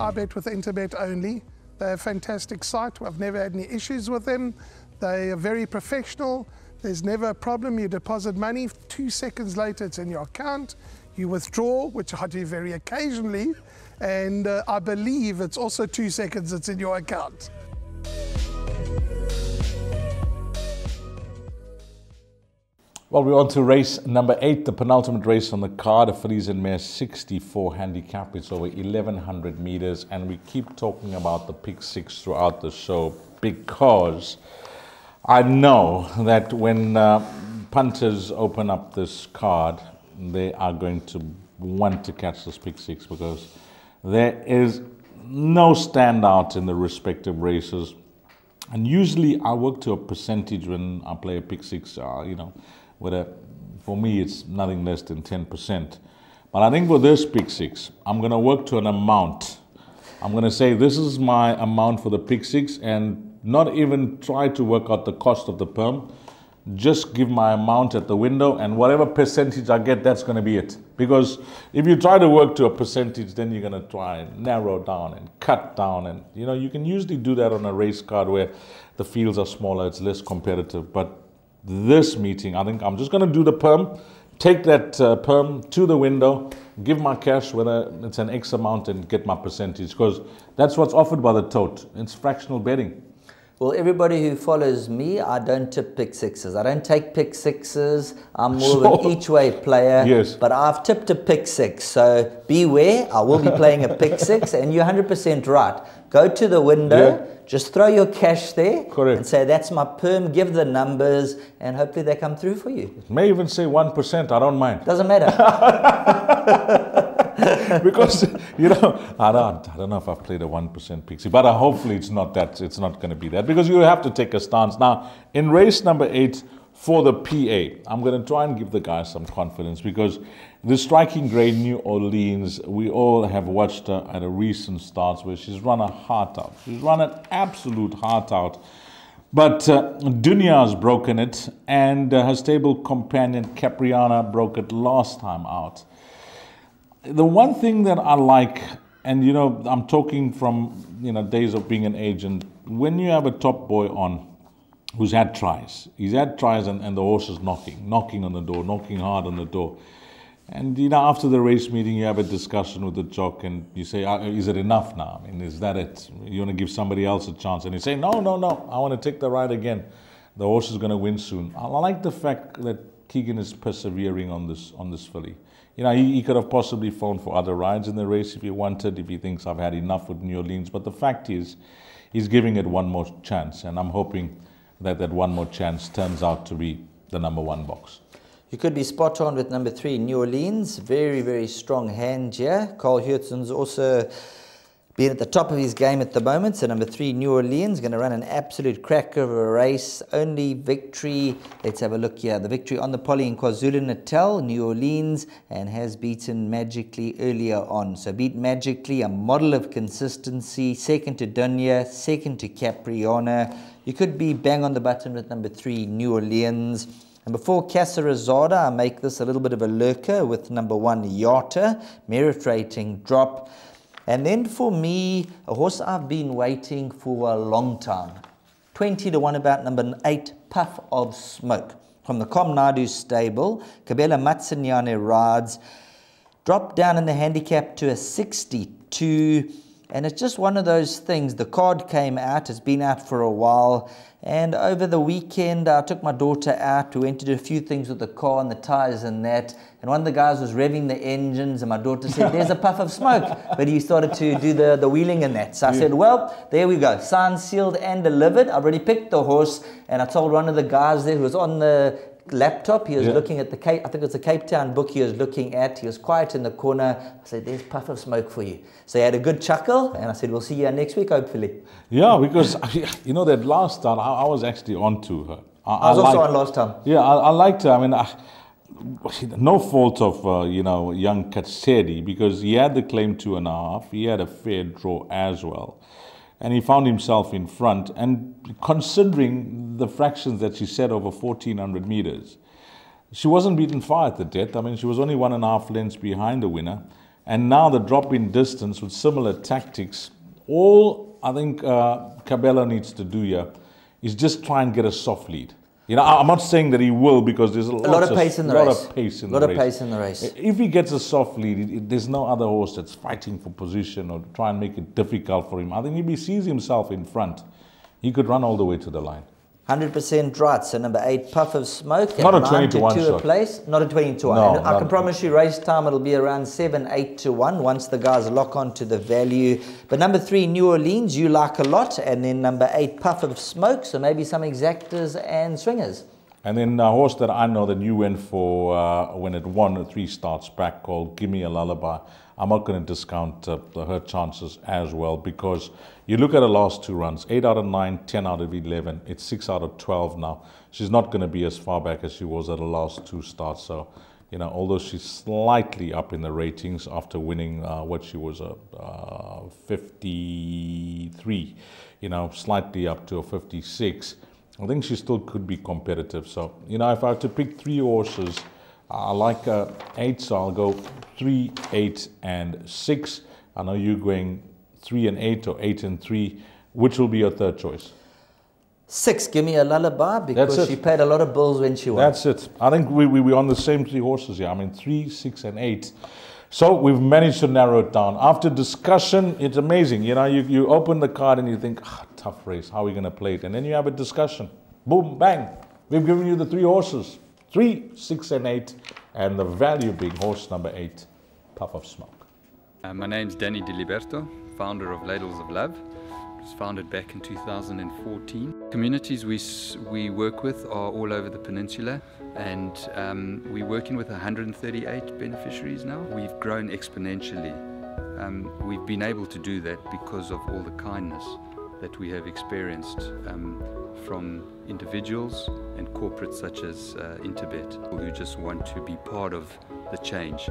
I bet with Interbet only. They're a fantastic site. I've never had any issues with them. They are very professional. There's never a problem. You deposit money, 2 seconds later it's in your account. You withdraw, which I do very occasionally, and I believe it's also 2 seconds it's in your account. Well, we're on to race number 8, the penultimate race on the card, a fillies and mares 64 handicap. It's over 1,100 meters, and we keep talking about the pick 6 throughout the show because I know that when punters open up this card, they are going to want to catch this pick 6 because there is no standout in the respective races. And usually I work to a percentage when I play a pick 6, you know, for me it's nothing less than 10%. But I think for this pick 6, I'm going to work to an amount. I'm going to say this is my amount for the pick 6 and not even try to work out the cost of the perm. Just give my amount at the window, and whatever percentage I get, that's going to be it. Because if you try to work to a percentage, then you're going to try and narrow down and cut down. And you know, you can usually do that on a race card where the fields are smaller, it's less competitive. But this meeting, I think I'm just going to do the perm, take that perm to the window, give my cash, whether it's an X amount, and get my percentage. Because that's what's offered by the tote. It's fractional betting. Well, everybody who follows me, I don't tip pick 6s. I don't take pick 6s. I'm more of an each-way player. Yes. But I've tipped a pick 6. So beware, I will be playing a pick 6. And you're 100% right. Go to the window, just throw your cash there. Correct. And say, that's my perm, give the numbers, and hopefully they come through for you. It may even say 1%, I don't mind. Doesn't matter. Because, you know, I don't know if I've played a 1% pixie, but hopefully it's not that. It's not going to be that, because you have to take a stance. Now, in race number 8 for the PA, I'm going to try and give the guys some confidence, because the striking grey New Orleans, we all have watched her at a recent start where she's run a heart out. She's run an absolute heart out. But Dunya has broken it, and her stable companion Capriana broke it last time out. The one thing that I like, and you know, I'm talking from, you know, days of being an agent, when you have a top boy on who's had tries, he's had tries and the horse is knocking on the door, knocking hard on the door. And you know, after the race meeting, you have a discussion with the jock and you say, is it enough now? I mean, is that it? You want to give somebody else a chance? And you say, no, I want to take the ride again. The horse is going to win soon. I like the fact that Keegan is persevering on this filly. You know, he could have possibly phoned for other rides in the race if he wanted, if he thinks I've had enough with New Orleans. But the fact is, he's giving it one more chance. And I'm hoping that that one more chance turns out to be the number 1 box. You could be spot on with number 3, New Orleans. Very, very strong hand here. Carl Hurtson's also been at the top of his game at the moment. So number 3, New Orleans, going to run an absolute cracker of a race. Only victory, let's have a look here. The victory on the poly in KwaZulu-Natal, New Orleans, and has beaten Magically earlier on. So beat Magically, a model of consistency. Second to Dunya, second to Capriana. You could be bang on the button with number 3, New Orleans. And before Casa Rosada, I make this a little bit of a lurker with number 1, Yata, merit rating drop. And then for me, a horse I've been waiting for a long time. 20 to 1 about number 8, Puff of Smoke. From the Komnadu stable, Kabela Matsanyane rides. Dropped down in the handicap to a 62. And it's just one of those things. The card came out. It's been out for a while. And over the weekend, I took my daughter out. We went to do a few things with the car and the tires and that. And one of the guys was revving the engines. And my daughter said, there's a puff of smoke. But he started to do the wheeling and that. So I said, well, there we go. Signed, sealed, and delivered. I've already picked the horse. And I told one of the guys there who was on the laptop, he was looking at the Cape, I think it was the Cape Town book he was looking at. He was quiet in the corner. I said, there's Puff of Smoke for you. So he had a good chuckle, and I said, we'll see you next week, hopefully. Yeah, because, you know, that last start, I was actually on to her. I was also on last time. Yeah, I liked her. I mean, no fault of, you know, young Katsedi, because he had the claim 2.5. He had a fair draw as well. And he found himself in front. And considering the fractions that she set over 1,400 meters, she wasn't beaten far at the death. I mean, she was only 1.5 lengths behind the winner. And now the drop in distance with similar tactics. All I think Cabela needs to do here is just try and get a soft lead. You know, I'm not saying that he will, because there's a lot of pace in the race. If he gets a soft lead, there's no other horse that's fighting for position or try and make it difficult for him. I think if he sees himself in front, he could run all the way to the line. 100% right. So number 8, Puff of Smoke. Not a 20 to 1 shot. Place. Not a 20 to 1. No, I can promise you race time it'll be around 7, 8 to 1 once the guys lock on to the value. But number 3, New Orleans, you like a lot. And then number 8, Puff of Smoke. So maybe some exactors and swingers. And then a horse that I know that you went for when it won 3 starts back, called Gimme a Lullaby. I'm not going to discount her chances as well, because you look at her last 2 runs, 8 out of 9, 10 out of 11. It's 6 out of 12 now. She's not going to be as far back as she was at her last 2 starts. So, you know, although she's slightly up in the ratings after winning what she was 53, you know, slightly up to a 56. I think she still could be competitive. So, you know, if I have to pick 3 horses, I like 8, so I'll go 3, 8, and 6. I know you're going 3 and 8 or 8 and 3. Which will be your third choice? 6, Give Me a Lullaby, because she paid a lot of bills when she won. That's it. I think we're on the same 3 horses here. I mean, 3, 6, and 8. So we've managed to narrow it down. After discussion, it's amazing. You know, you open the card and you think, tough race, how are we going to play it? And then you have a discussion. Boom, bang. We've given you the 3 horses. 3, 6, and 8. And the value being horse number 8, Puff of Smoke. My name's Danny Diliberto, founder of Ladles of Love. It was founded back in 2014. Communities we work with are all over the peninsula, and we're working with 138 beneficiaries now. We've grown exponentially. We've been able to do that because of all the kindness that we have experienced from individuals and corporates such as Interbet, who just want to be part of the change.